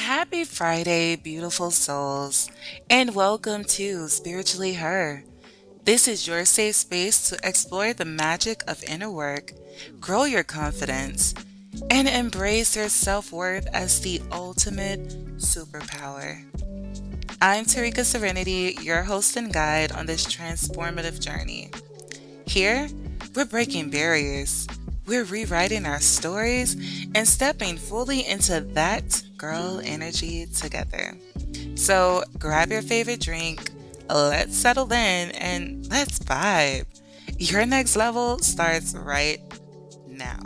Happy Friday, beautiful souls, and welcome to Spiritually Her. This is your safe space to explore the magic of inner work, grow your confidence, and embrace your self worth as the ultimate superpower. I'm Terrika-Surrenity, your host and guide on this transformative journey. Here, we're breaking barriers, we're rewriting our stories, and stepping fully into that girl energy together. So grab your favorite drink, let's settle in, and let's vibe. Your next level starts right now.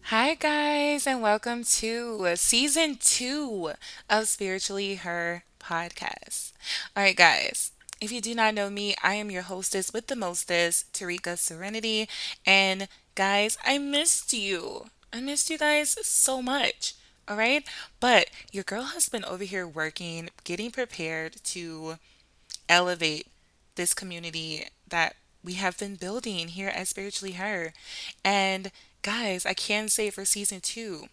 Hi, guys, and welcome to season 2 of Spiritually Her podcast. All right, guys, if you do not know me, I am your hostess with the mostest, Terrika-Surrenity. And guys, I missed you. I missed you guys so much. All right, but your girl has been over here working, getting prepared to elevate this community that we have been building here at Spiritually Her. And guys, I can say for season 2,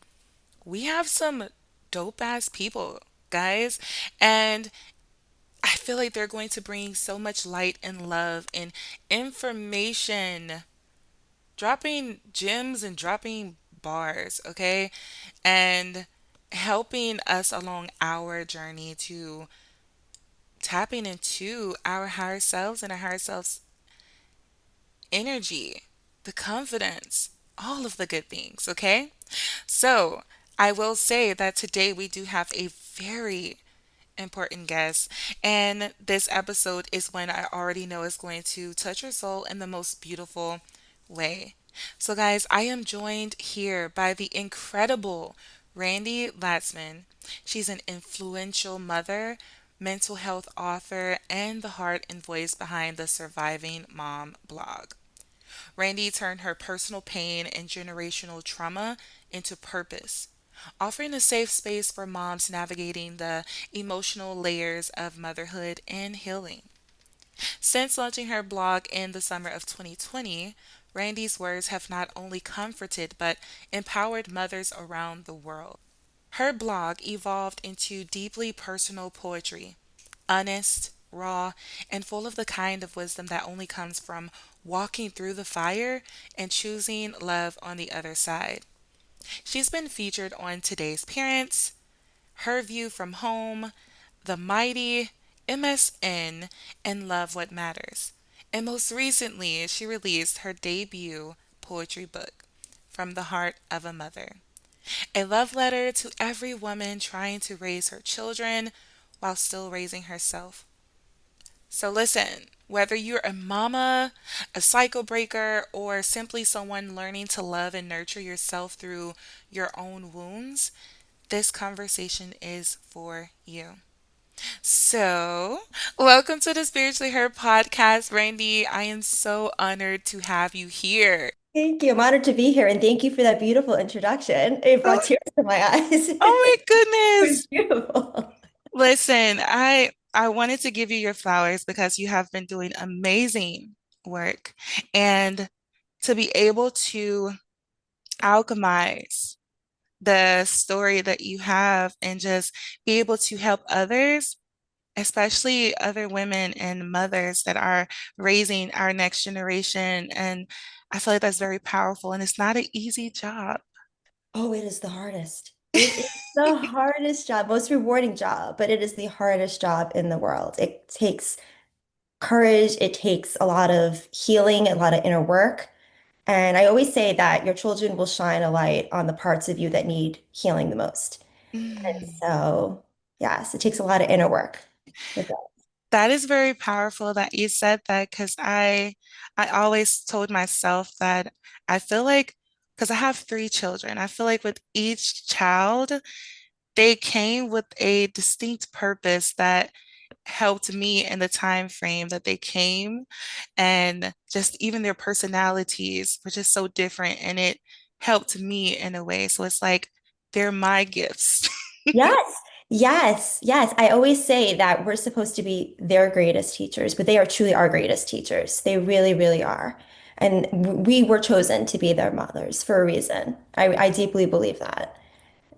we have some dope ass people, guys. And I feel like they're going to bring so much light and love and information, dropping gems and dropping bars, okay? And helping us along our journey to tapping into our higher selves and our higher selves energy, the confidence, all of the good things, okay? So, I will say that today we do have a very important guest, and this episode is one I already know is going to touch your soul in the most beautiful way. So, guys, I am joined here by the incredible Randi Latzman. She's an influential mother, mental health author, and the heart and voice behind the Surviving Mom blog. Randi turned her personal pain and generational trauma into purpose, offering a safe space for moms navigating the emotional layers of motherhood and healing. Since launching her blog in the summer of 2020, Randi's words have not only comforted but empowered mothers around the world. Her blog evolved into deeply personal poetry, honest, raw, and full of the kind of wisdom that only comes from walking through the fire and choosing love on the other side. She's been featured on Today's Parents, Her View from Home, The Mighty, MSN, and Love What Matters. And most recently, she released her debut poetry book, From the Heart of a Mother, a love letter to every woman trying to raise her children while still raising herself. So listen, whether you're a mama, a cycle breaker, or simply someone learning to love and nurture yourself through your own wounds, this conversation is for you. So, welcome to the Spiritually Her podcast, Randy. I am so honored to have you here. Thank you. I'm honored to be here, and thank you for that beautiful introduction. It brought Oh, tears to my eyes. oh my It was goodness. beautiful. Listen, I wanted to give you your flowers because you have been doing amazing work. And to be able to alchemize the story that you have and just be able to help others, especially other women and mothers that are raising our next generation. And I feel like that's very powerful and it's not an easy job. Oh, it is the hardest. It is the hardest job, most rewarding job, but it is the hardest job in the world. It takes courage, it takes a lot of healing, a lot of inner work. And I always say that your children will shine a light on the parts of you that need healing the most. And Mm. so, yes, it takes a lot of inner work. It does. That is very powerful that you said that because I always told myself that I feel like because I have 3 children, I feel like with each child, they came with a distinct purpose that helped me in the time frame that they came, and just even their personalities were just so different, and it helped me in a way. So it's like they're my gifts. Yes, yes, yes. I always say that we're supposed to be their greatest teachers, but they are truly our greatest teachers. They really, really are. And we were chosen to be their mothers for a reason. I deeply believe that.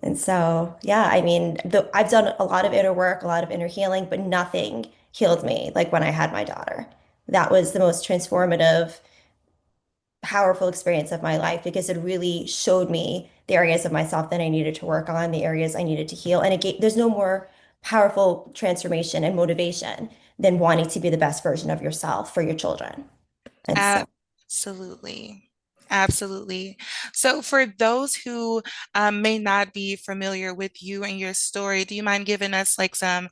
And so, yeah, I mean, I've done a lot of inner work, a lot of inner healing, but nothing healed me like when I had my daughter. That was the most transformative, powerful experience of my life because it really showed me the areas of myself that I needed to work on, the areas I needed to heal. And there's no more powerful transformation and motivation than wanting to be the best version of yourself for your children. And so, Absolutely. Absolutely. So, for those who may not be familiar with you and your story, do you mind giving us like some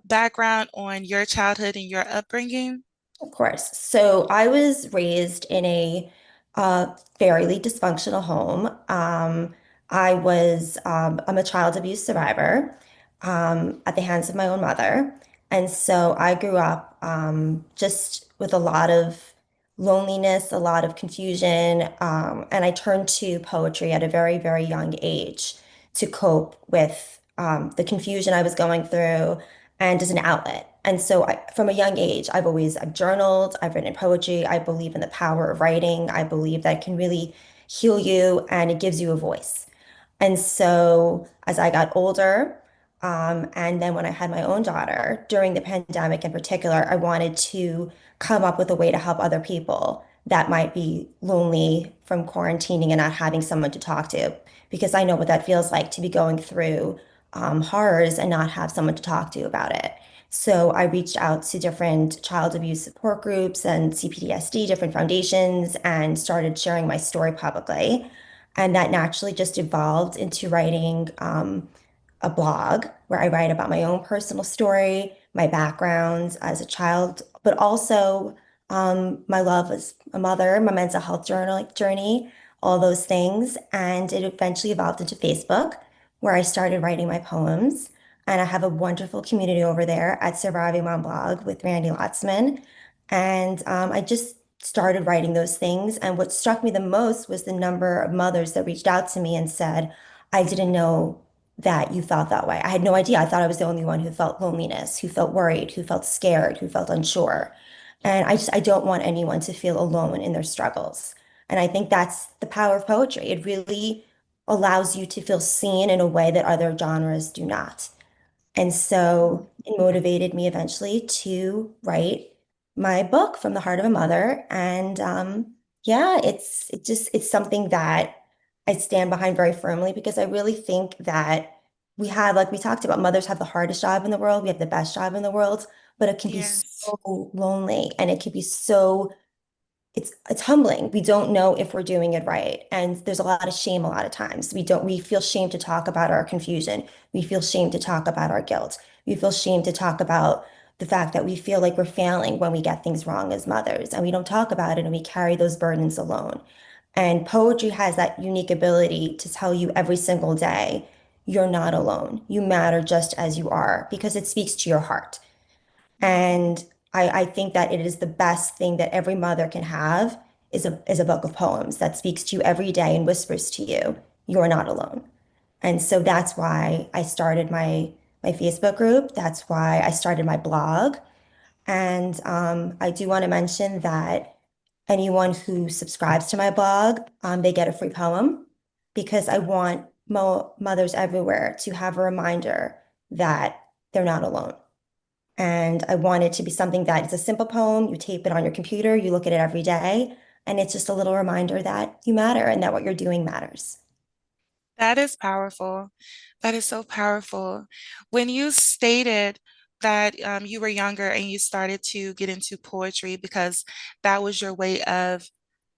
background on your childhood and your upbringing? of course. So I was raised in a fairly dysfunctional home. I'm a child abuse survivor at the hands of my own mother. And so I grew up just with a lot of loneliness, a lot of confusion. And I turned to poetry at a very, very young age to cope with the confusion I was going through and as an outlet. And so from a young age, I've journaled, I've written poetry. I believe in the power of writing. I believe that it can really heal you and it gives you a voice. And so as I got older, and then when I had my own daughter during the pandemic in particular, I wanted to come up with a way to help other people that might be lonely from quarantining and not having someone to talk to, because I know what that feels like to be going through horrors and not have someone to talk to about it. So I reached out to different child abuse support groups and CPTSD, different foundations, and started sharing my story publicly. And that naturally just evolved into writing a blog where I write about my own personal story, my background as a child, but also my love as a mother, my mental health journey, all those things. And it eventually evolved into Facebook, where I started writing my poems. And I have a wonderful community over there at Surviving Mom Blog with Randi Latzman. And I just started writing those things. And what struck me the most was the number of mothers that reached out to me and said, I didn't know that you felt that way. I had no idea. I thought I was the only one who felt loneliness, who felt worried, who felt scared, who felt unsure. And I don't want anyone to feel alone in their struggles. And I think that's the power of poetry. It really allows you to feel seen in a way that other genres do not. And so it motivated me eventually to write my book From the Heart of a Mother. And yeah, it's something that I stand behind very firmly because I really think that we have, like we talked about, mothers have the hardest job in the world. We have the best job in the world, but it can be Yes. so lonely and it can be so it's humbling. We don't know if we're doing it right. And there's a lot of shame a lot of times. We feel shame to talk about our confusion. We feel shame to talk about our guilt. We feel shame to talk about the fact that we feel like we're failing when we get things wrong as mothers. And we don't talk about it and we carry those burdens alone. And poetry has that unique ability to tell you every single day, you're not alone. You matter just as you are because it speaks to your heart. And I think that it is the best thing that every mother can have is a book of poems that speaks to you every day and whispers to you, you're not alone. And so that's why I started my Facebook group. That's why I started my blog. And I do want to mention that anyone who subscribes to my blog, they get a free poem because I want mo mothers everywhere to have a reminder that they're not alone. And I want it to be something that is a simple poem. You tape it on your computer, you look at it every day, and it's just a little reminder that you matter and that what you're doing matters. That is powerful. That is so powerful. When you stated that you were younger and you started to get into poetry because that was your way of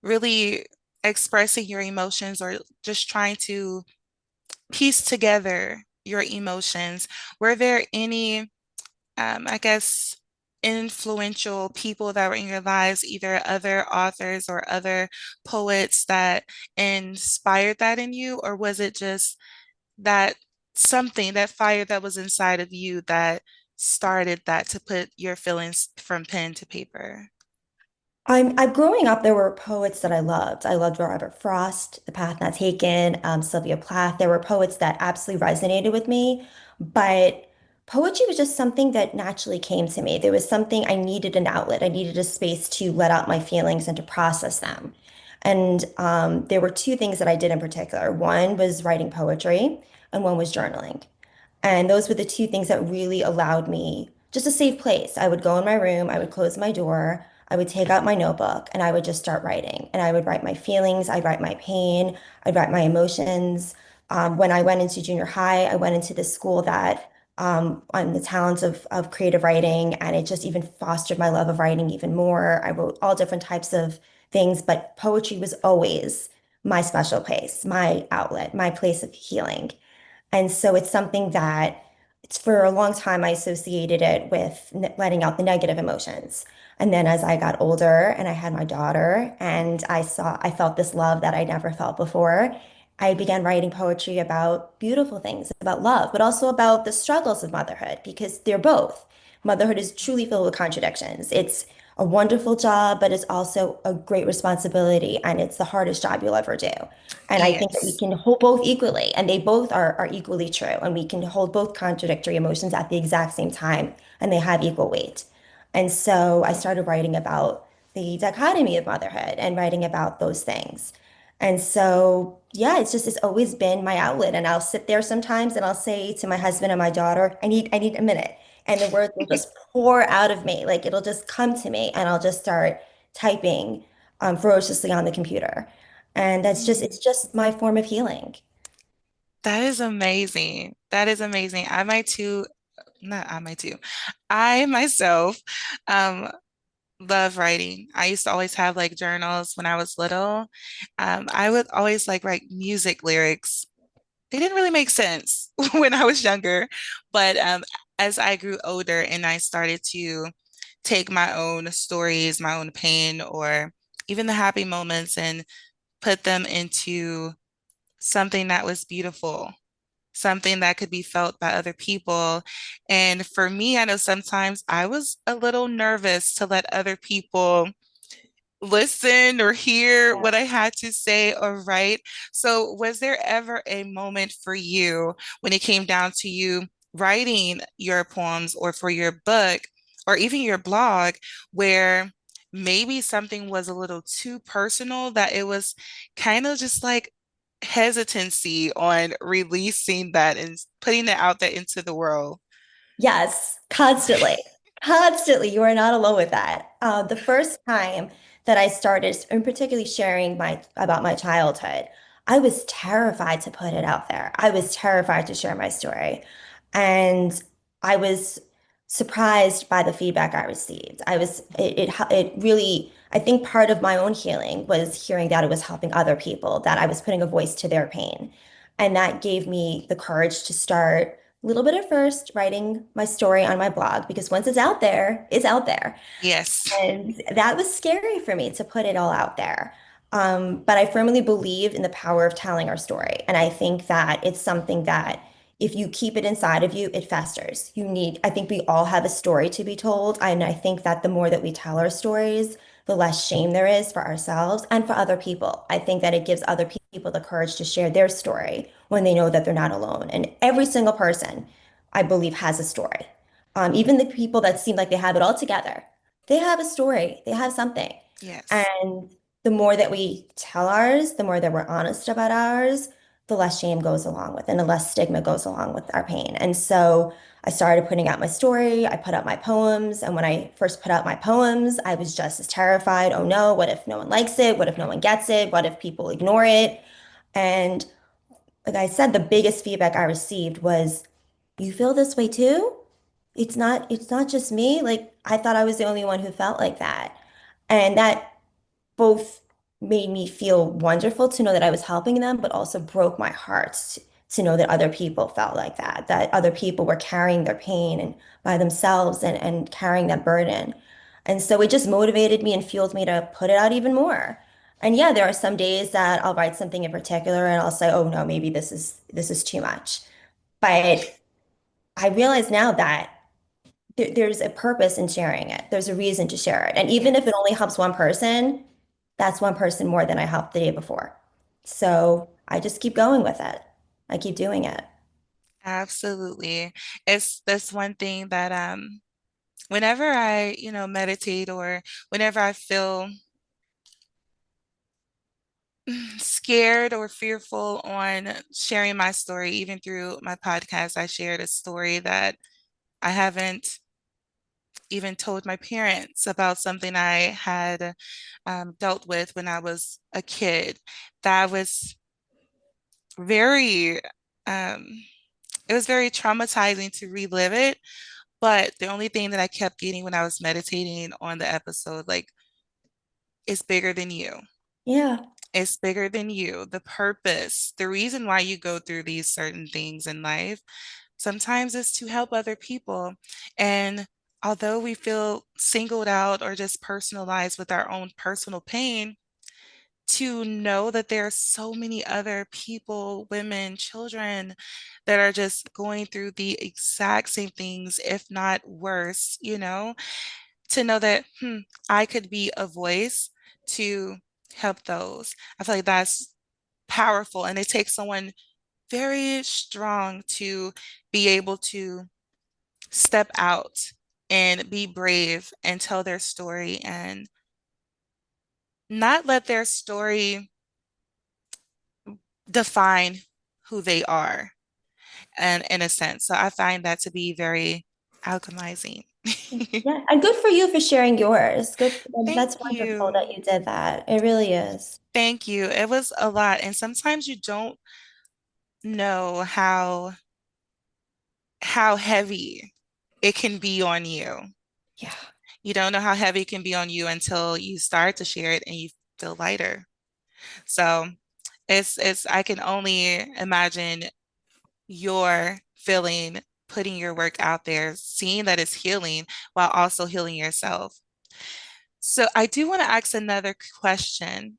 really expressing your emotions or just trying to piece together your emotions, were there any I guess, influential people that were in your lives, either other authors or other poets that inspired that in you? Or was it just that something, that fire that was inside of you that started that to put your feelings from pen to paper? I'm growing up, there were poets that I loved. I loved Robert Frost, The Path Not Taken, Sylvia Plath. There were poets that absolutely resonated with me. But poetry was just something that naturally came to me. There was something I needed an outlet. I needed a space to let out my feelings and to process them. And there were two things that I did in particular. One was writing poetry, and one was journaling. And those were the two things that really allowed me just a safe place. I would go in my room, I would close my door, I would take out my notebook, and I would just start writing. And I would write my feelings, I'd write my pain, I'd write my emotions. When I went into junior high, I went into this school that on the talents of creative writing, and it just even fostered my love of writing even more. I wrote all different types of things, but poetry was always my special place, my outlet, my place of healing. And so it's something that it's for a long time I associated it with letting out the negative emotions. And then as I got older and I had my daughter and I felt this love that I never felt before, I began writing poetry about beautiful things, about love, but also about the struggles of motherhood because they're both. Motherhood is truly filled with contradictions. It's a wonderful job, but it's also a great responsibility, and it's the hardest job you'll ever do. And I think that we Yes. can hold both equally, and they both are equally true. And we can hold both contradictory emotions at the exact same time, and they have equal weight. And so I started writing about the dichotomy of motherhood and writing about those things. And so, yeah, it's always been my outlet. And I'll sit there sometimes and I'll say to my husband and my daughter, I need a minute. And the words will just pour out of me. Like it'll just come to me and I'll just start typing ferociously on the computer. And it's just my form of healing. That is amazing. That is amazing. I might too, not I might too. I myself um love writing. I used to always have like journals when I was little. I would always like write music lyrics. They didn't really make sense when I was younger, but as I grew older and I started to take my own stories, my own pain, or even the happy moments and put them into something that was beautiful, something that could be felt by other people. And for me, I know sometimes I was a little nervous to let other people listen or hear Yeah. what I had to say or write. So, was there ever a moment for you when it came down to you writing your poems or for your book or even your blog where maybe something was a little too personal that it was kind of just like hesitancy on releasing that and putting it out there into the world? Yes, constantly. Constantly. You are not alone with that. The first time that I started, and particularly sharing my about my childhood, I was terrified to put it out there. I was terrified to share my story. And I was surprised by the feedback I received. It really, I think part of my own healing was hearing that it was helping other people, that I was putting a voice to their pain. And that gave me the courage to start a little bit at first writing my story on my blog because once it's out there, it's out there. Yes. And that was scary for me to put it all out there. But I firmly believe in the power of telling our story. And I think that it's something that if you keep it inside of you, it festers. I think we all have a story to be told. And I think that the more that we tell our stories, the less shame there is for ourselves and for other people. I think that it gives other people the courage to share their story when they know that they're not alone. And every single person, I believe, has a story. Even the people that seem like they have it all together, they have a story, they have something. Yes. And the more that we tell ours, the more that we're honest about ours, the less shame goes along with and the less stigma goes along with our pain. And so I started putting out my story, I put out my poems. And when I first put out my poems, I was just as terrified. Oh no, what if no one likes it? What if no one gets it? What if people ignore it? And like I said, the biggest feedback I received was, you feel this way too? It's not just me. Like I thought I was the only one who felt like that. And that both made me feel wonderful to know that I was helping them, but also broke my heart to know that other people felt like that other people were carrying their pain and by themselves and carrying that burden. And so it just motivated me and fueled me to put it out even more. And yeah, there are some days that I'll write something in particular and I'll say, oh no, maybe this is too much. But I realize now that there's a purpose in sharing it. There's a reason to share it. And even if it Yes. only helps one person, that's one person more than I helped the day before. So I just keep going with it. I keep doing it. Absolutely. It's this one thing that whenever I, meditate or whenever I feel scared or fearful on sharing my story, even through my podcast, I shared a story that I haven't even told my parents about something I had dealt with when I was a kid. That was very, um, it was very traumatizing to relive it. But the only thing that I kept getting when I was meditating on the episode, like, it's bigger than you. Yeah. It's bigger than you. The purpose, the reason why you go through these certain things in life, sometimes is to help other people. And although we feel singled out or just personalized with our own personal pain, to know that there are so many other people, women, children that are just going through the exact same things, if not worse, to know that I could be a voice to help those. I feel like that's powerful, and it takes someone very strong to be able to step out and be brave and tell their story and not let their story define who they are, and in a sense. So I find that to be very alchemizing. Yeah. And good for you for sharing yours. Good. That's Thank wonderful you. that you did that. It really is. Thank you. It was a lot. And sometimes you don't know how heavy it can be on you. Yeah. You don't know how heavy it can be on you until you start to share it and you feel lighter. So it's I can only imagine your feeling putting your work out there, seeing that it's healing while also healing yourself. So I do want to ask another question.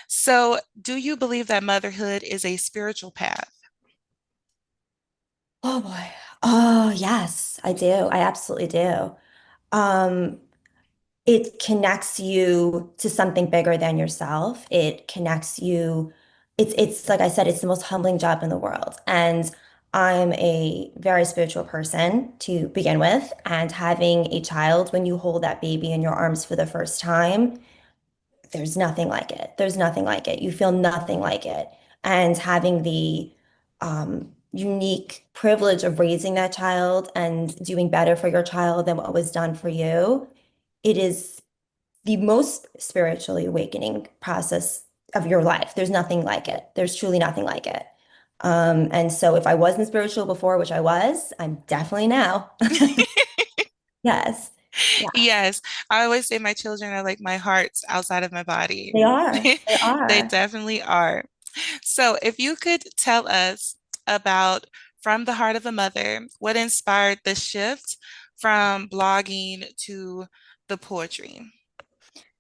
So, do you believe that motherhood is a spiritual path? Oh boy. Oh, yes, I do. I absolutely do. Um, it connects you to something bigger than yourself. It connects you. It's like I said, it's the most humbling job in the world. And I'm a very spiritual person to begin with. And having a child, when you hold that baby in your arms for the first time, there's nothing like it. There's nothing like it. You feel nothing like it. And having the unique privilege of raising that child and doing better for your child than what was done for you, it is the most spiritually awakening process of your life. There's nothing like it. There's truly nothing like it. And so if I wasn't spiritual before, which I was, I'm definitely now. Yes. Yeah, Yes, I always say my children are like my hearts outside of my body. they are. They They are. definitely are. So, if you could tell us about From the Heart of a Mother, what inspired the shift from blogging to the poetry?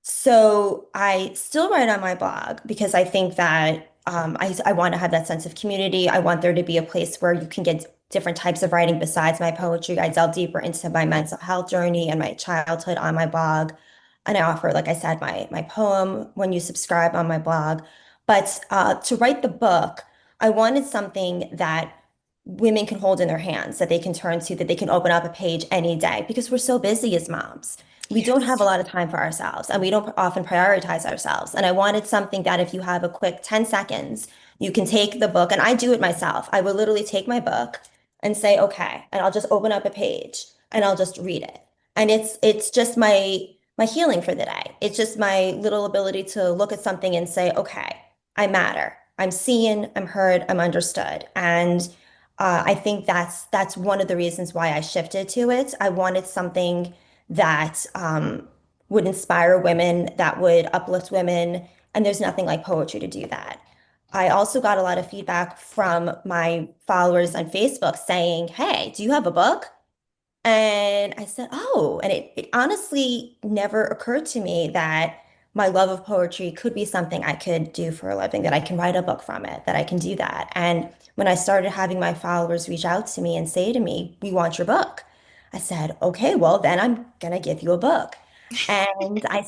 So I still write on my blog because I think that I want to have that sense of community. I want there to be a place where you can get different types of writing besides my poetry. I delve deeper into my mental health journey and my childhood on my blog. And I offer, like I said, my poem when you subscribe on my blog. But to write the book, I wanted something that women can hold in their hands, that they can turn to, that they can open up a page any day because we're so busy as moms. We don't have a Yes. lot of time for ourselves and we don't often prioritize ourselves. And I wanted something that if you have a quick 10 seconds, you can take the book, and I do it myself. I will literally take my book and say, okay, and I'll just open up a page and I'll just read it. And it's just my healing for the day. It's just my little ability to look at something and say, okay, I matter. I'm seen, I'm heard, I'm understood. And I think that's one of the reasons why I shifted to it. I wanted something that would inspire women, that would uplift women, and there's nothing like poetry to do that. I also got a lot of feedback from my followers on Facebook saying, "Hey, do you have a book?" And I said, oh, and it honestly never occurred to me that my love of poetry could be something I could do for a living, that I can write a book from it, that I can do that. And when I started having my followers reach out to me and say to me, we want your book, I said, okay, well, then I'm going to give you a book. And I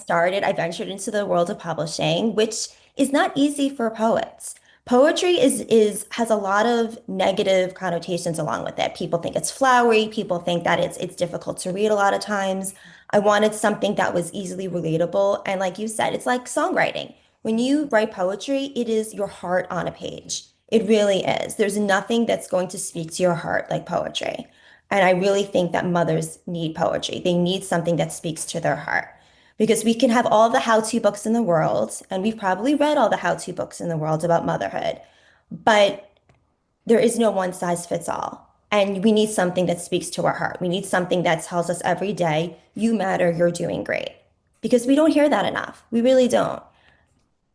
ventured into the world of publishing, which is not easy for poets. Poetry is has a lot of negative connotations along with it. People think it's flowery, people think that it's difficult to read a lot of times. I wanted something that was easily relatable, and like you said, it's like songwriting. When you write poetry, it is your heart on a page. It really is. There's nothing that's going to speak to your heart like poetry. And I really think that mothers need poetry. They need something that speaks to their heart. Because we can have all the how-to books in the world, and we've probably read all the how-to books in the world about motherhood, but there is no one size fits all. And we need something that speaks to our heart. We need something that tells us every day, you matter, you're doing great. Because we don't hear that enough. We really don't.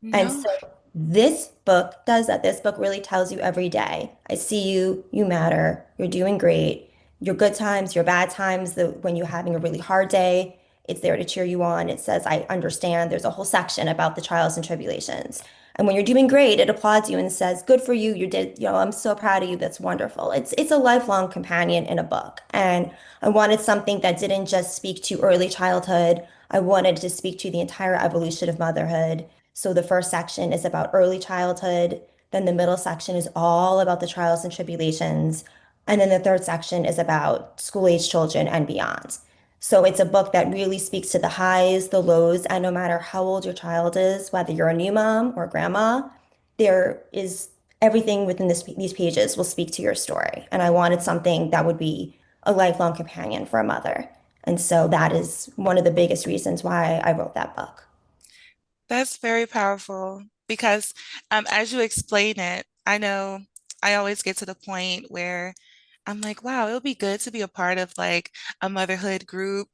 And No. so this book does that. This book really tells you every day, I see you, you matter, you're doing great. Your good times, your bad times, when you're having a really hard day, it's there to cheer you on. It says, I understand. There's a whole section about the trials and tribulations. And when you're doing great, it applauds you and says, good for you. You did, I'm so proud of you. That's wonderful. It's a lifelong companion in a book. And I wanted something that didn't just speak to early childhood. I wanted to speak to the entire evolution of motherhood. So the first section is about early childhood. Then the middle section is all about the trials and tribulations. And then the third section is about school age children and beyond. So it's a book that really speaks to the highs, the lows, and no matter how old your child is, whether you're a new mom or grandma, there is everything within these pages will speak to your story. And I wanted something that would be a lifelong companion for a mother. And so that is one of the biggest reasons why I wrote that book. That's very powerful because as you explain it, I know I always get to the point where I'm like, wow, it would be good to be a part of like a motherhood group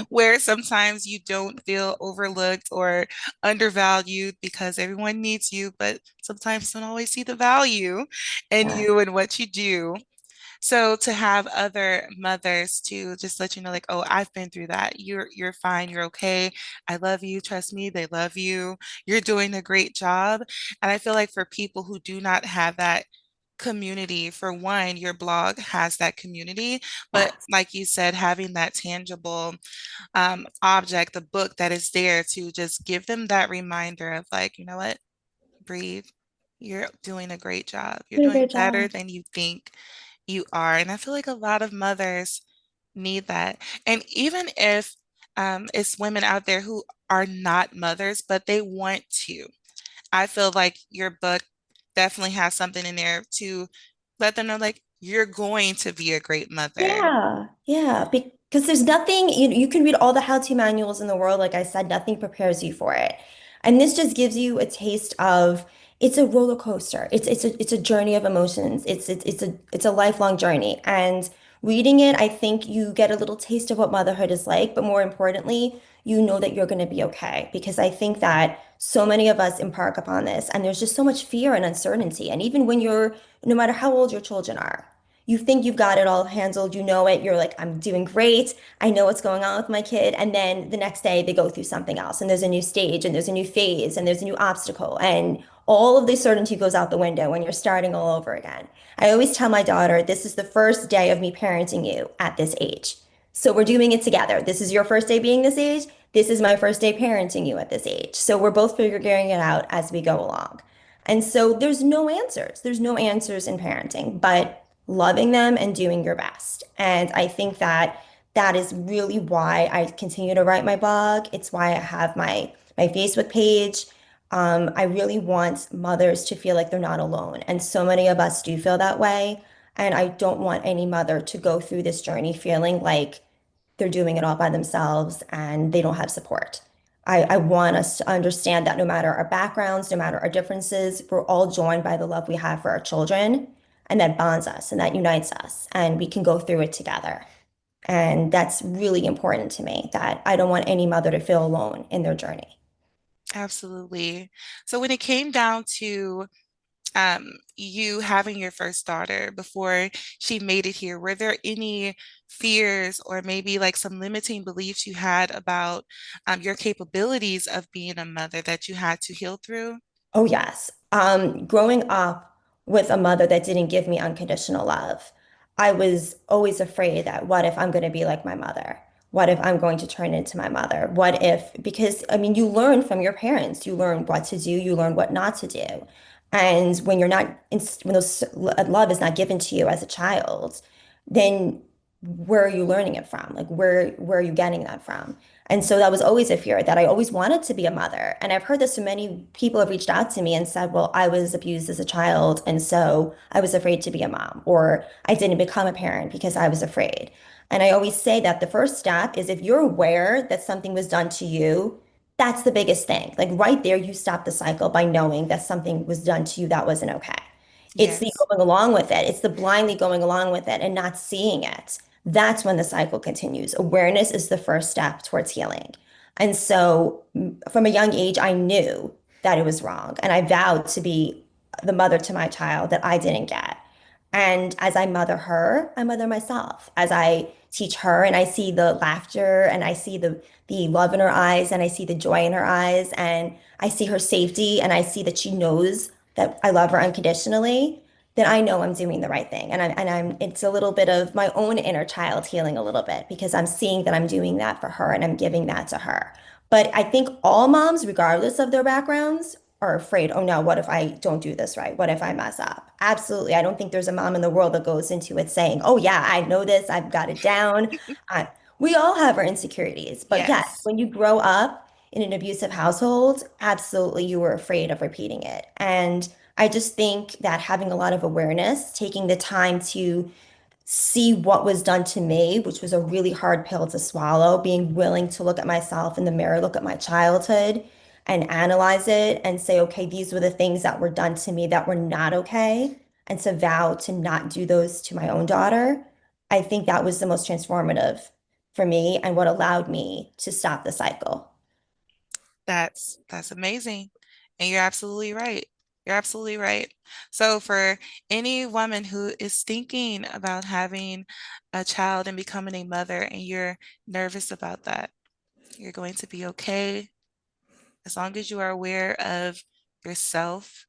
where sometimes you don't feel overlooked or undervalued because everyone needs you, but sometimes don't always see the value in Yeah. you and what you do. So to have other mothers to just let you know, like, oh, I've been through that. You're fine. You're okay. I love you. Trust me, they love you. You're doing a great job. And I feel like for people who do not have that community, for one, your blog has that community, but Yes. like you said, having that tangible object, the book that is there to just give them that reminder of like, you know what, breathe. You're doing a great job. You're Did a doing great better job. than you think you are. And I feel like a lot of mothers need that. And even if it's women out there who are not mothers, but they want to, I feel like your book definitely has something in there to let them know, like, you're going to be a great mother. Yeah, yeah, because there's nothing, you can read all the how-to manuals in the world. Like I said, nothing prepares you for it. And this just gives you a taste of it's a roller coaster. It's a journey of emotions. It's a lifelong journey. And reading it, I think you get a little taste of what motherhood is like, but more importantly, you know that you're going to be okay. Because I think that so many of us embark upon this, and there's just so much fear and uncertainty. And even when no matter how old your children are, you think you've got it all handled, you know it, you're like, I'm doing great, I know what's going on with my kid. And then the next day they go through something else, and there's a new stage, and there's a new phase, and there's a new obstacle. And all of the certainty goes out the window when you're starting all over again. I always tell my daughter, this is the first day of me parenting you at this age. So we're doing it together. This is your first day being this age. This is my first day parenting you at this age. So we're both figuring it out as we go along. And so there's no answers. There's no answers in parenting, but loving them and doing your best. And I think that that is really why I continue to write my blog. It's why I have my Facebook page. I really want mothers to feel like they're not alone. And so many of us do feel that way. And I don't want any mother to go through this journey feeling like they're doing it all by themselves and they don't have support. I want us to understand that no matter our backgrounds, no matter our differences, we're all joined by the love we have for our children, and that bonds us and that unites us, and we can go through it together. And that's really important to me that I don't want any mother to feel alone in their journey. Absolutely. So when it came down to you having your first daughter before she made it here, were there any fears or maybe like some limiting beliefs you had about your capabilities of being a mother that you had to heal through? Oh, yes. Growing up with a mother that didn't give me unconditional love, I was always afraid that what if I'm going to be like my mother? What if I'm going to turn into my mother? What if, because I mean, you learn from your parents, you learn what to do, you learn what not to do. And when you're not, when those love is not given to you as a child, then where are you learning it from? Like where are you getting that from? And so that was always a fear that I always wanted to be a mother. And I've heard this from many people have reached out to me and said, well, I was abused as a child, and so I was afraid to be a mom, or I didn't become a parent because I was afraid. And I always say that the first step is if you're aware that something was done to you, that's the biggest thing. Like right there, you stop the cycle by knowing that something was done to you that wasn't okay. It's the Yes. going along with it. It's the blindly going along with it and not seeing it. That's when the cycle continues. Awareness is the first step towards healing. And so from a young age, I knew that it was wrong. And I vowed to be the mother to my child that I didn't get. And as I mother her, I mother myself. As I teach her and I see the laughter and I see the love in her eyes and I see the joy in her eyes and I see her safety and I see that she knows that I love her unconditionally, then I know I'm doing the right thing. And I'm it's a little bit of my own inner child healing a little bit because I'm seeing that I'm doing that for her and I'm giving that to her. But I think all moms, regardless of their backgrounds, are afraid, oh no, what if I don't do this right? What if I mess up? Absolutely. I don't think there's a mom in the world that goes into it saying, oh yeah, I know this, I've got it down. I, we all have our insecurities. But yes, Yes. when you grow up in an abusive household, absolutely you were afraid of repeating it. And I just think that having a lot of awareness, taking the time to see what was done to me, which was a really hard pill to swallow, being willing to look at myself in the mirror, look at my childhood and analyze it and say, okay, these were the things that were done to me that were not okay, and to vow to not do those to my own daughter. I think that was the most transformative for me and what allowed me to stop the cycle. That's amazing. And you're absolutely right. You're absolutely right. So for any woman who is thinking about having a child and becoming a mother and you're nervous about that, you're going to be okay as long as you are aware of yourself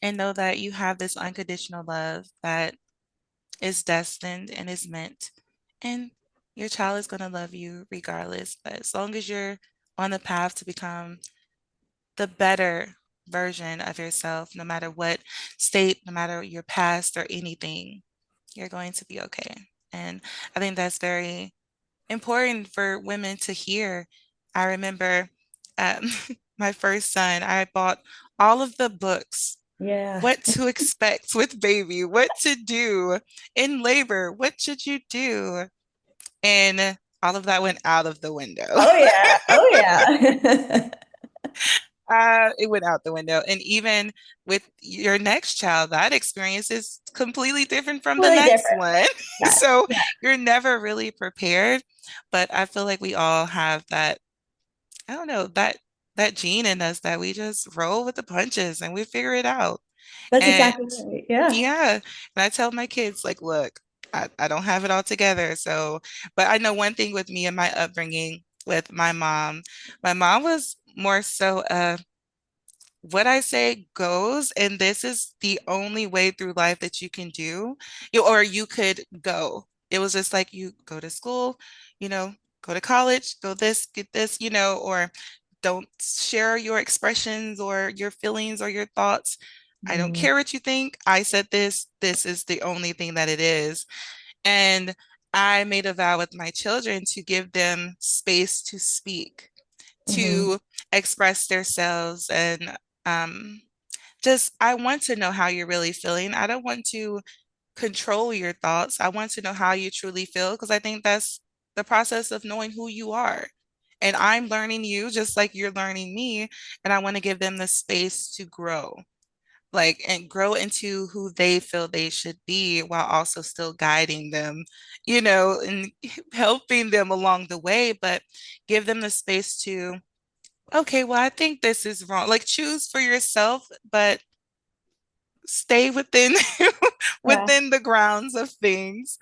and know that you have this unconditional love that is destined and is meant. And your child is going to love you regardless. But as long as you're on the path to become the better version of yourself, no matter what state, no matter your past or anything, you're going to be okay. And I think that's very important for women to hear. I remember um, my first son, I bought all of the books, Yeah. what to expect with baby, what to do in labor, what should you do? And all of that went out of the window. Oh yeah. Oh yeah. It went out the window. And even with your next child, that experience is completely different from the Totally next different. one. Yeah. So Yeah. you're never really prepared. But I feel like we all have that, I don't know, that gene in us that we just roll with the punches and we figure it out. That's And exactly right. Yeah. yeah, and I tell my kids, like, look, I don't have it all together. So, but I know one thing with me and my upbringing with my mom was more so what I say goes, and this is the only way through life that you can do, or you could go. It was just like you go to school, you know, go to college, go this, get this, or don't share your expressions or your feelings or your thoughts. I don't Mm, care what you think. I said this. This is the only thing that it is. And I made a vow with my children to give them space to speak, mhm, to express themselves and um, just I want to know how you're really feeling. I don't want to control your thoughts. I want to know how you truly feel because I think that's the process of knowing who you are. And I'm learning you just like you're learning me. And I want to give them the space to grow, like, and grow into who they feel they should be while also still guiding them, and helping them along the way, but give them the space to, okay, well, I think this is wrong. Like, choose for yourself, but stay within yeah. within the grounds of things.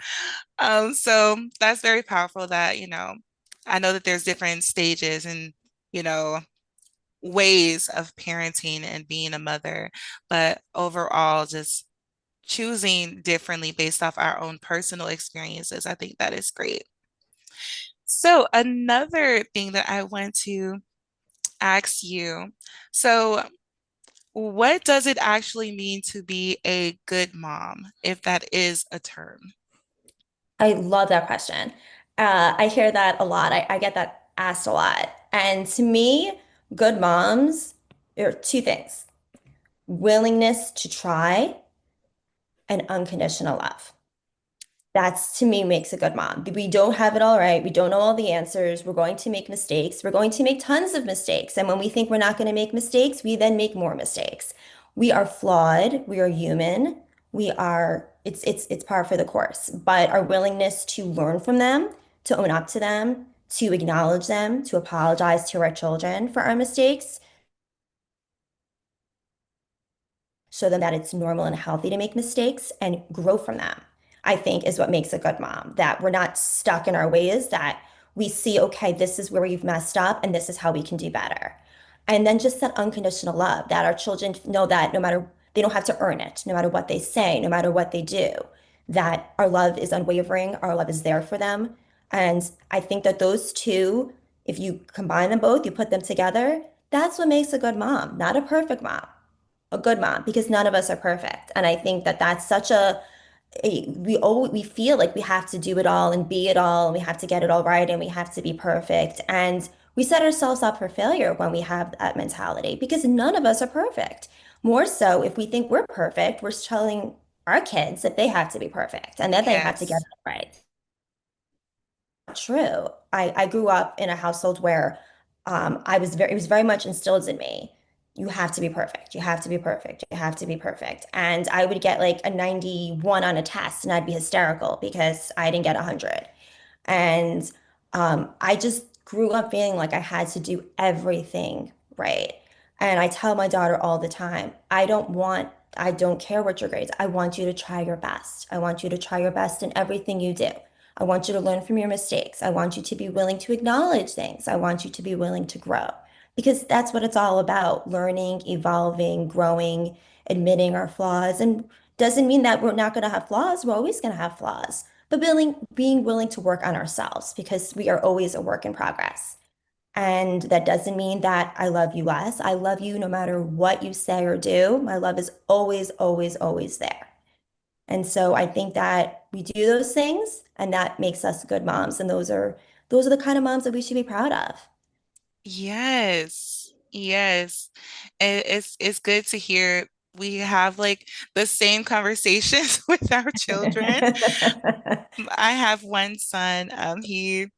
So that's very powerful that, I know that there's different stages and, you know, ways of parenting and being a mother, but overall, just choosing differently based off our own personal experiences, I think that is great. So another thing that I want to ask you, so What does it actually mean to be a good mom, if that is a term? I love that question. I hear that a lot. I get that asked a lot. And to me, good moms are two things: willingness to try and unconditional love. That's to me makes a good mom. We don't have it all right. We don't know all the answers. We're going to make mistakes. We're going to make tons of mistakes. And when we think we're not going to make mistakes, we then make more mistakes. We are flawed. We are human. It's par for the course. But our willingness to learn from them, to own up to them, to acknowledge them, to apologize to our children for our mistakes, show them that it's normal and healthy to make mistakes and grow from them, I think is what makes a good mom. That we're not stuck in our ways, that we see, okay, this is where we've messed up and this is how we can do better. And then just that unconditional love that our children know that no matter, they don't have to earn it, no matter what they say, no matter what they do, that our love is unwavering, our love is there for them. And I think that those two, if you combine them both, you put them together, that's what makes a good mom, not a perfect mom, a good mom, because none of us are perfect. And I think that that's such we feel like we have to do it all and be it all and we have to get it all right and we have to be perfect. And we set ourselves up for failure when we have that mentality because none of us are perfect. More so, if we think we're perfect, we're telling our kids that they have to be perfect and that they have to get Yes. it right. True. I grew up in a household where it was very much instilled in me. You have to be perfect. You have to be perfect. You have to be perfect. And I would get like a 91 on a test and I'd be hysterical because I didn't get 100. And I just grew up feeling like I had to do everything right. And I tell my daughter all the time, I don't care what your grades. I want you to try your best. I want you to try your best in everything you do. I want you to learn from your mistakes. I want you to be willing to acknowledge things. I want you to be willing to grow because that's what it's all about, learning, evolving, growing, admitting our flaws. And doesn't mean that we're not going to have flaws. We're always going to have flaws, but being willing to work on ourselves because we are always a work in progress. And that doesn't mean that I love you less. I love you no matter what you say or do. My love is always, always, always there. And so I think that we do those things and that makes us good moms. And those are the kind of moms that we should be proud of. Yes. Yes. It's good to hear we have like the same conversations with our children. I have one son. He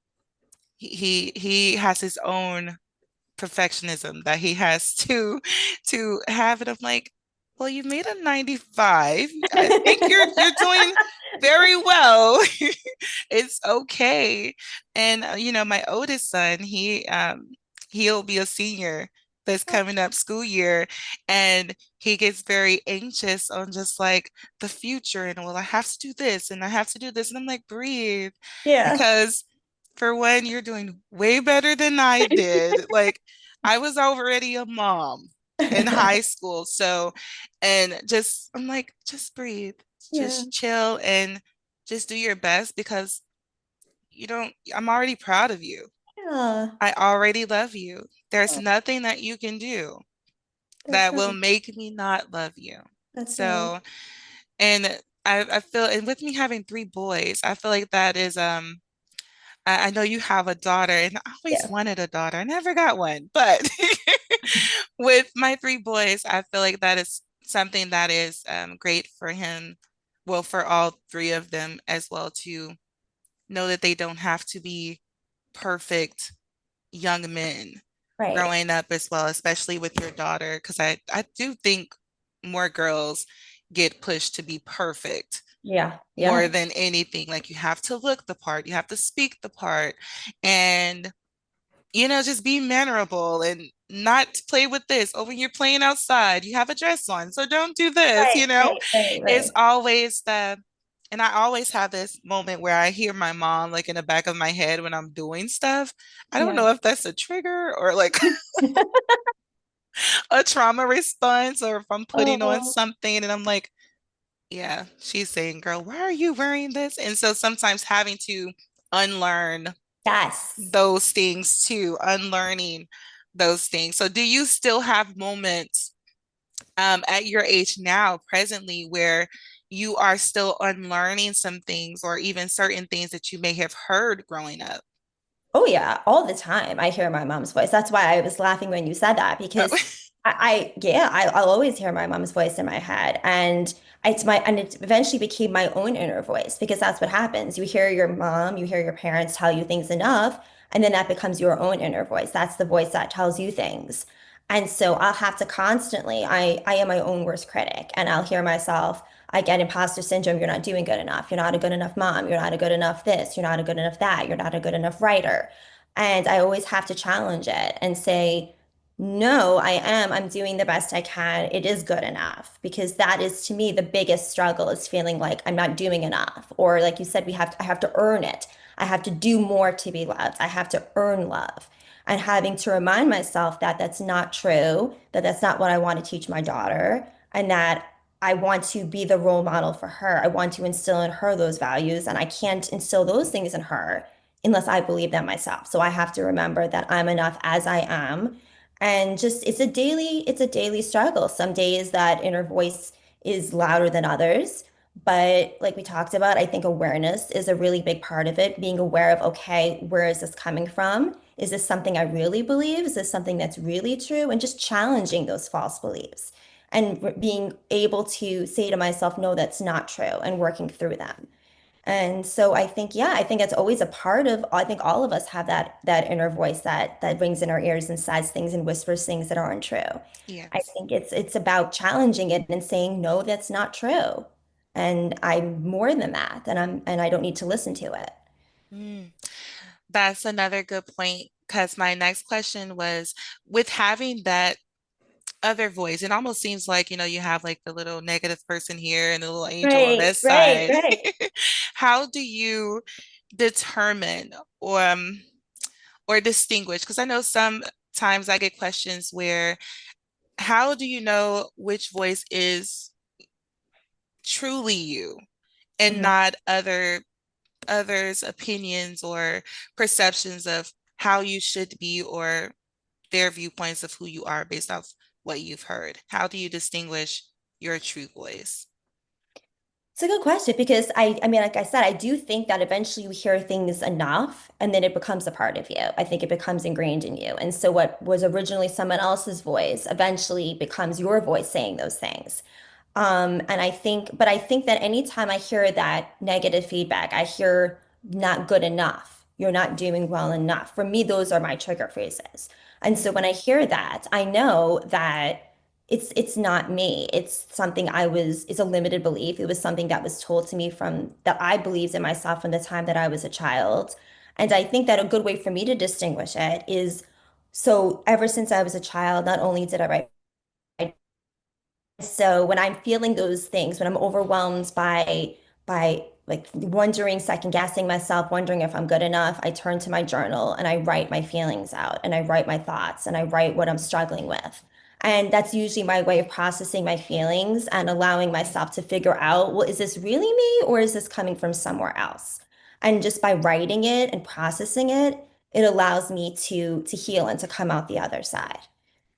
has his own perfectionism that he has to have, and I'm like, well, you made a 95. I think you're doing very well. It's okay. And my oldest son, he'll be a senior this coming up school year, and he gets very anxious on just like the future, and well, I have to do this and I have to do this, and I'm like, breathe, Yeah. because for one, you're doing way better than I did. Like, I was already a mom in high school. So, and just, I'm like, just breathe, Yeah. just chill, and just do your best, because I'm already proud of you. Yeah. I already love you. There's nothing that you can do That's that will right. make me not love you. That's right. So, and I feel, and with me having three boys, I feel like that is, I know you have a daughter, and I always Yeah. wanted a daughter. I never got one, but with my three boys, I feel like that is something that is great for him. Well, for all three of them as well, to know that they don't have to be perfect young men Right. growing up as well, especially with your daughter, because I do think more girls get pushed to be perfect Yeah. more Yeah. than anything. Like, you have to look the part, you have to speak the part, and just be mannerable and not play with this. Oh, when you're playing outside, you have a dress on, so don't do this, Right. Right. Right. It's Right. always and I always have this moment where I hear my mom like in the back of my head when I'm doing stuff. I don't Yeah. know if that's a trigger or like a trauma response, or if I'm putting on Oh, something and I'm like, yeah, she's saying, girl, why are you wearing this? And so sometimes having to unlearn yes. those things too, unlearning those things. So do you still have moments at your age now, presently, where you are still unlearning some things or even certain things that you may have heard growing up? Oh yeah, all the time. I hear my mom's voice. That's why I was laughing when you said that because I'll always hear my mom's voice in my head, and it eventually became my own inner voice because that's what happens. You hear your mom, you hear your parents tell you things enough, and then that becomes your own inner voice. That's the voice that tells you things, and so I'll have to constantly. I am my own worst critic, and I'll hear myself. I get imposter syndrome. You're not doing good enough. You're not a good enough mom. You're not a good enough this. You're not a good enough that. You're not a good enough writer. And I always have to challenge it and say, no, I am. I'm doing the best I can. It is good enough because that is to me the biggest struggle is feeling like I'm not doing enough. Or like you said, I have to earn it. I have to do more to be loved. I have to earn love. And having to remind myself that that's not true, that that's not what I want to teach my daughter, and that I want to be the role model for her. I want to instill in her those values, and I can't instill those things in her unless I believe them myself. So I have to remember that I'm enough as I am. And just it's a daily struggle. Some days that inner voice is louder than others. But like we talked about, I think awareness is a really big part of it. Being aware of, okay, where is this coming from? Is this something I really believe? Is this something that's really true? And just challenging those false beliefs and being able to say to myself, no, that's not true, and working through them. And so I think, yeah, I think it's always a part of, I think all of us have that inner voice that rings in our ears and says things and whispers things that aren't true. I Yes. think it's about challenging it and saying, no, that's not true. And I'm more than that, and I don't need to listen to it. Mm. That's another good point because my next question was with having that other voice, it almost seems like, you have like the little negative person here and the little angel on Right, this right, side. right. How do you determine or distinguish? Because I know sometimes I get questions where how do you know which voice is truly you and Mhm. not others' opinions or perceptions of how you should be or their viewpoints of who you are based off what you've heard? How do you distinguish your true voice? It's a good question because I mean, like I said, I do think that eventually you hear things enough and then it becomes a part of you. I think it becomes ingrained in you. And so what was originally someone else's voice eventually becomes your voice saying those things. And I think that anytime I hear that negative feedback, I hear not good enough, you're not doing well enough. For me, those are my trigger phrases. And so when I hear that, I know that it's not me. It's something it's a limited belief. It was something that was told to me from that I believed in myself from the time that I was a child. And I think that a good way for me to distinguish it is so ever since I was a child, not only did I write so when I'm feeling those things, when I'm overwhelmed by like wondering, second guessing myself, wondering if I'm good enough, I turn to my journal and I write my feelings out and I write my thoughts and I write what I'm struggling with. And that's usually my way of processing my feelings and allowing myself to figure out, well, is this really me or is this coming from somewhere else? And just by writing it and processing it, it allows me to heal and to come out the other side.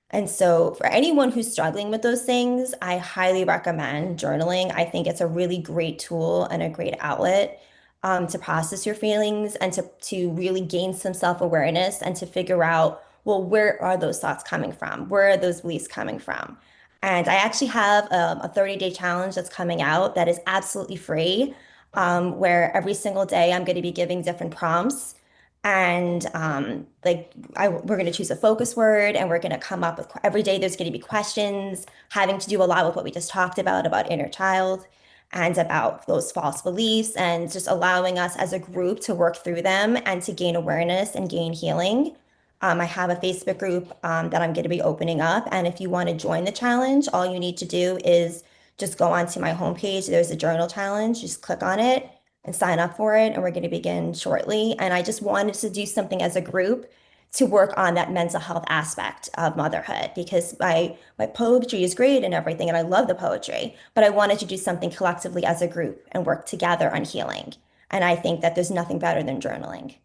And so, for anyone who's struggling with those things, I highly recommend journaling. I think it's a really great tool and a great outlet to process your feelings and to really gain some self-awareness and to figure out, well, where are those thoughts coming from? Where are those beliefs coming from? And I actually have a 30-day challenge that's coming out that is absolutely free, where every single day I'm going to be giving different prompts. And we're going to choose a focus word and we're going to come up with every day there's going to be questions having to do a lot with what we just talked about inner child and about those false beliefs and just allowing us as a group to work through them and to gain awareness and gain healing. I have a Facebook group that I'm going to be opening up. And if you want to join the challenge, all you need to do is just go onto my homepage. There's a journal challenge. Just click on it and sign up for it. And we're going to begin shortly. And I just wanted to do something as a group to work on that mental health aspect of motherhood because my poetry is great and everything, and I love the poetry, but I wanted to do something collectively as a group and work together on healing. And I think that there's nothing better than journaling.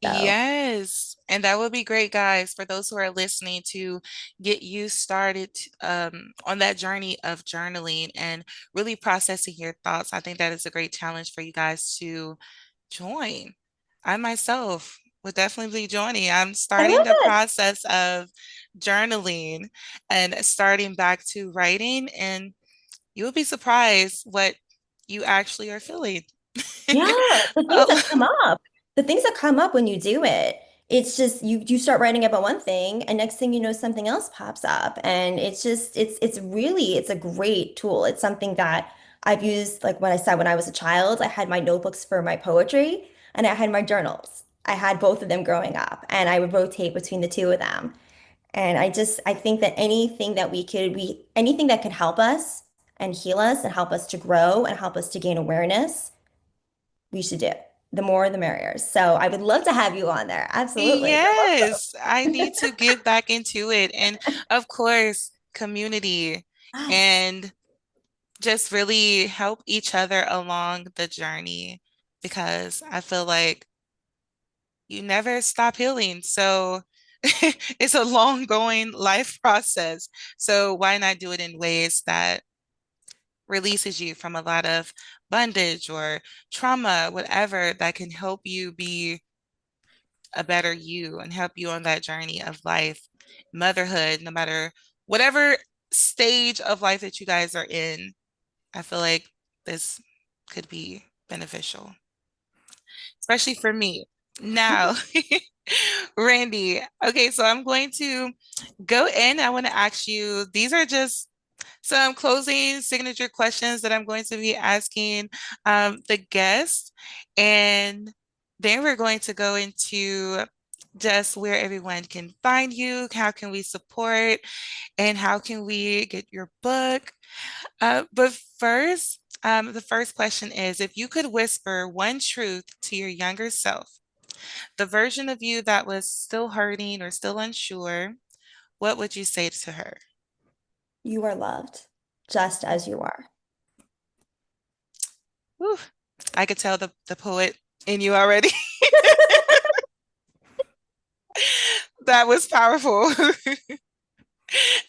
So, Yes. And that would be great, guys, for those who are listening to get you started on that journey of journaling and really processing your thoughts. I think that is a great challenge for you guys to join. I myself would definitely be joining. I'm I starting love the it. process of journaling and starting back to writing, and you'll be surprised what you actually are feeling. Yeah, the things that Oh, come up, the things that come up when you do it, it's just you start writing about one thing and next thing you know something else pops up and it's just it's really it's a great tool. It's something that I've used like when I said when I was a child, I had my notebooks for my poetry and I had my journals. I had both of them growing up and I would rotate between the two of them. And I think that anything that could help us and heal us and help us to grow and help us to gain awareness we should do. The more, the merrier. So I would love to have you on there. Absolutely. You're yes, I need to get back into it. And of course, community welcome. Yes. and just really help each other along the journey because I feel like you never stop healing. So it's a long going life process. So why not do it in ways that releases you from a lot of bondage or trauma, whatever that can help you be a better you and help you on that journey of life, motherhood, no matter whatever stage of life that you guys are in. I feel like this could be beneficial, especially for me. Now, Randy, okay, so I'm going to go in. I want to ask you, these are just some closing signature questions that I'm going to be asking the guests. And then we're going to go into just where everyone can find you, how can we support, and how can we get your book. But first, the first question is if you could whisper one truth to your younger self, the version of you that was still hurting or still unsure, what would you say to her? You are loved just as you are. Whew, I could tell the poet in you already. That was powerful.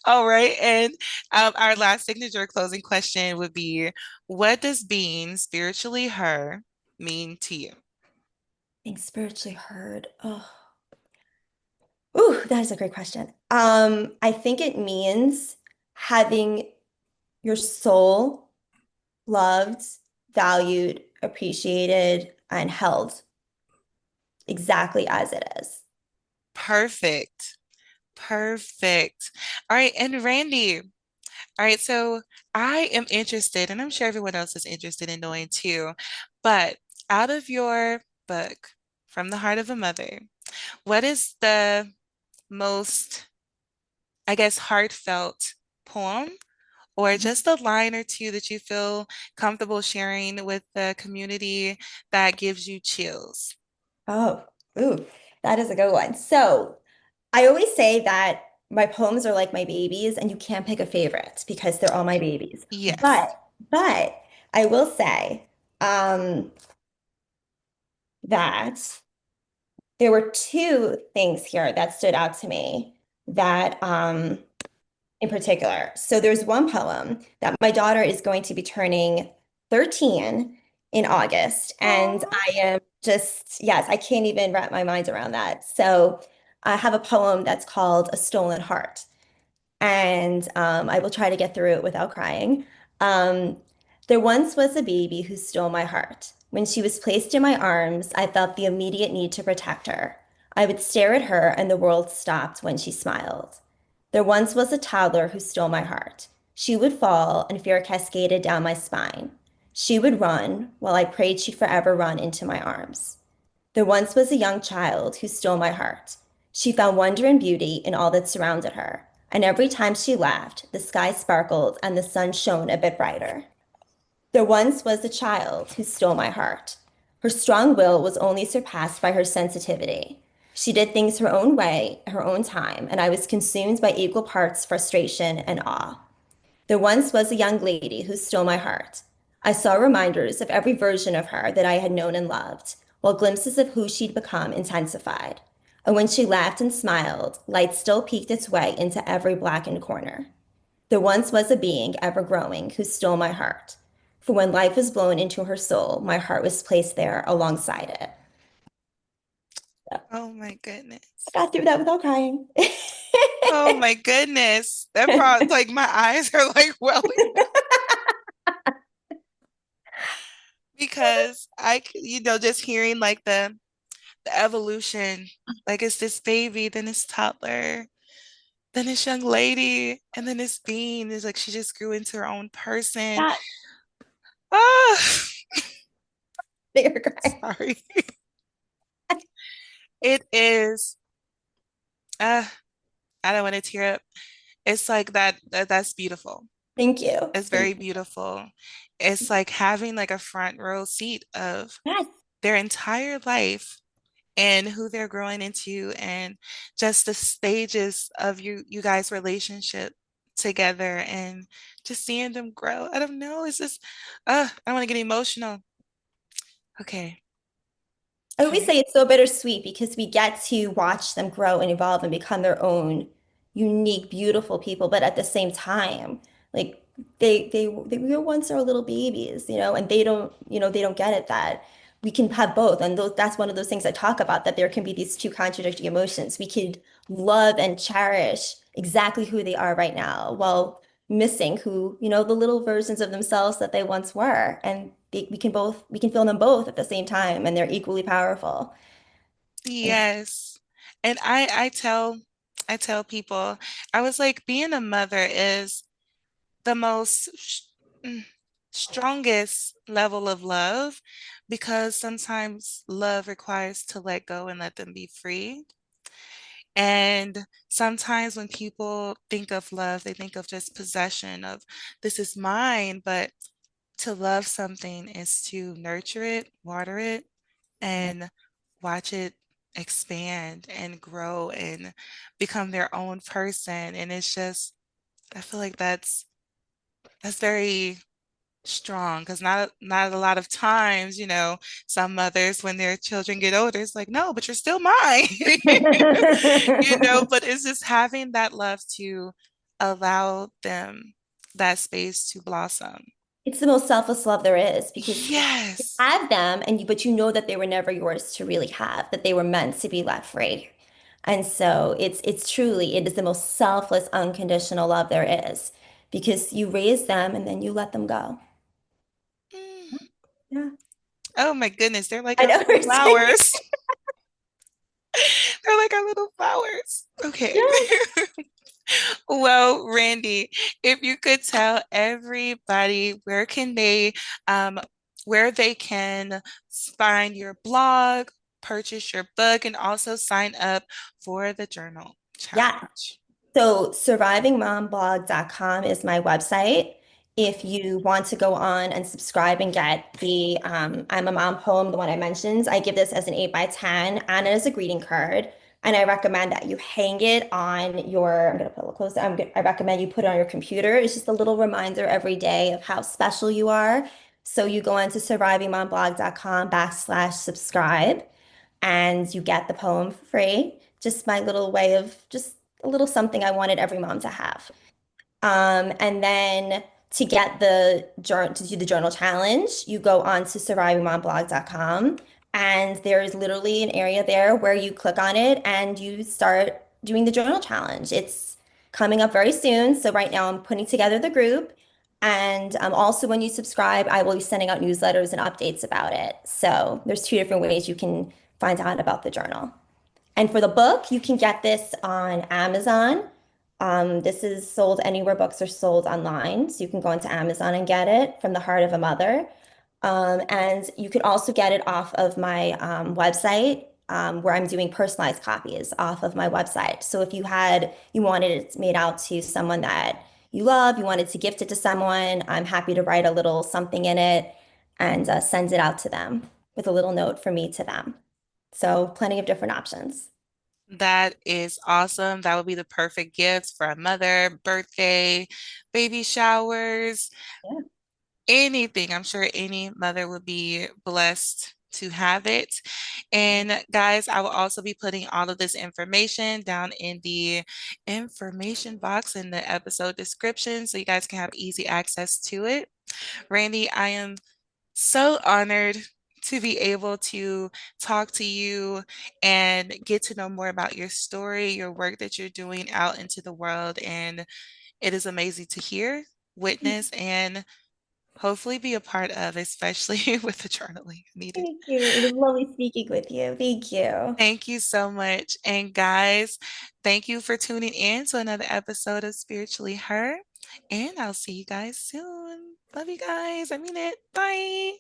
All right. And our last signature closing question would be, what does being spiritually her mean to you? Being spiritually heard. Oh, ooh, that is a great question. I think it means having your soul loved, valued, appreciated, and held exactly as it is. Perfect. Perfect. All right. And Randy, all right. So I am interested, and I'm sure everyone else is interested in knowing too, but out of your book, From the Heart of a Mother, what is the most, I guess, heartfelt poem or just a line or two that you feel comfortable sharing with the community that gives you chills? Oh, ooh, that is a good one. So I always say that my poems are like my babies, and you can't pick a favorite because they're all my babies. Yes. But I will say um, that there were two things here that stood out to me that in particular. So there's one poem that my daughter is going to be turning 13 in August. And Oh, I am just, yes, I can't even wrap my mind around that. So I have a poem that's called A Stolen Heart. And I will try to get through it without crying. Um, there once was a baby who stole my heart. When she was placed in my arms, I felt the immediate need to protect her. I would stare at her, and the world stopped when she smiled. There once was a toddler who stole my heart. She would fall, and fear cascaded down my spine. She would run, while I prayed she'd forever run into my arms. There once was a young child who stole my heart. She found wonder and beauty in all that surrounded her, and every time she laughed, the sky sparkled and the sun shone a bit brighter. There once was a child who stole my heart. Her strong will was only surpassed by her sensitivity. She did things her own way, her own time, and I was consumed by equal parts frustration and awe. There once was a young lady who stole my heart. I saw reminders of every version of her that I had known and loved, while glimpses of who she'd become intensified. And when she laughed and smiled, light still peeked its way into every blackened corner. There once was a being ever growing who stole my heart. For when life was blown into her soul, my heart was placed there alongside it. So Oh my I goodness. got through that without crying. Oh my goodness. That brought like my eyes are like welling because just hearing like the evolution, like it's this baby, then it's toddler, then this young lady, and then this being is like she just grew into her own person. That Ah, bigger cry. sorry. It is uh I don't want to tear up. It's like that's beautiful. Thank you. It's Thank very beautiful. It's like having like a front row seat of you. Yes. their entire life and who they're growing into and just the stages of you guys' relationship together and just seeing them grow. I don't know. It's just I want to get emotional. Okay. I always Okay. say it's so bittersweet because we get to watch them grow and evolve and become their own unique, beautiful people. But at the same time, like they were once our little babies, and they don't get it that we can have both. And that's one of those things I talk about, that there can be these two contradicting emotions. We could love and cherish exactly who they are right now while missing the little versions of themselves that they once were. And we can feel them both at the same time, and they're equally powerful. And Yes. And I tell people, I was like, being a mother is the mm, strongest level of love because sometimes love requires to let go and let them be free. And sometimes when people think of love, they think of just possession of this is mine, but to love something is to nurture it, water it, and watch it expand and grow and become their own person. And it's just, I feel like that's very strong because not a lot of times, some mothers when their children get older, it's like, no, but you're still mine. But it's just having that love to allow them that space to blossom. it's the most selfless love there is, because you Yes. have them, but you know that they were never yours to really have, that they were meant to be let free. And so it is the most selfless, unconditional love there is, because you raise them and then you let them go. Mm. Yeah. Oh my goodness, they're like I our know. little flowers. They're like our little flowers. Okay. Yeah. Well, Randy, if you could tell everybody um where they can find your blog, purchase your book, and also sign up for the journal Yeah. challenge. So survivingmomblog.com is my website. If you want to go on and subscribe and get the I'm a Mom poem, the one I mentioned, I give this as an 8 by 10 and as a greeting card. And I recommend that you hang it on I'm going to put a little closer. I recommend you put it on your computer. It's just a little reminder every day of how special you are. So you go on to survivingmomblog.com/subscribe, and you get the poem for free. Just my little way of just a little something I wanted every mom to have. And then to get to do the journal challenge, you go on to survivingmomblog.com, and there is literally an area there where you click on it and you start doing the journal challenge. It's coming up very soon. So right now I'm putting together the group. And also when you subscribe, I will be sending out newsletters and updates about it. So there's two different ways you can find out about the journal. And for the book, you can get this on Amazon. This is sold anywhere books are sold online. So you can go into Amazon and get it, From the Heart of a Mother. And you could also get it off of my website, where I'm doing personalized copies off of my website. So if you wanted it made out to someone that you love, you wanted to gift it to someone, I'm happy to write a little something in it and send it out to them with a little note from me to them. So plenty of different options. That is awesome. That would be the perfect gift for a mother, birthday, baby showers, Yeah. anything. I'm sure any mother would be blessed to have it. And guys, I will also be putting all of this information down in the information box in the episode description so you guys can have easy access to it. Randy, I am so honored to be able to talk to you and get to know more about your story, your work that you're doing out into the world. And it is amazing to hear, witness, and hopefully be a part of, especially with the journaling needed. Thank you. It was lovely speaking with you. Thank you. Thank you so much. And guys, thank you for tuning in to another episode of Spiritually Her. And I'll see you guys soon. Love you guys. I mean it. Bye.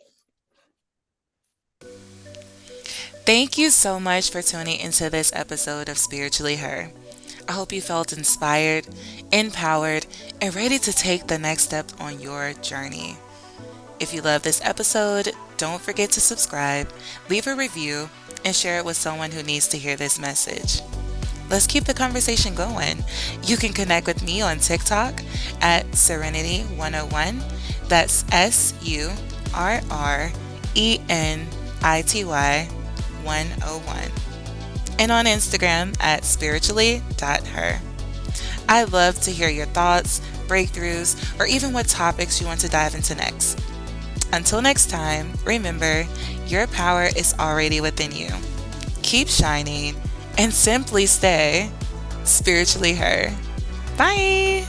Thank you so much for tuning into this episode of Spiritually Her. I hope you felt inspired, empowered, and ready to take the next step on your journey. If you love this episode, don't forget to subscribe, leave a review, and share it with someone who needs to hear this message. Let's keep the conversation going. You can connect with me on TikTok at Serenity 101. That's SURRENITY 101. And on Instagram at spiritually.her. I love to hear your thoughts, breakthroughs, or even what topics you want to dive into next. Until next time, remember, your power is already within you. Keep shining and simply stay spiritually her. Bye.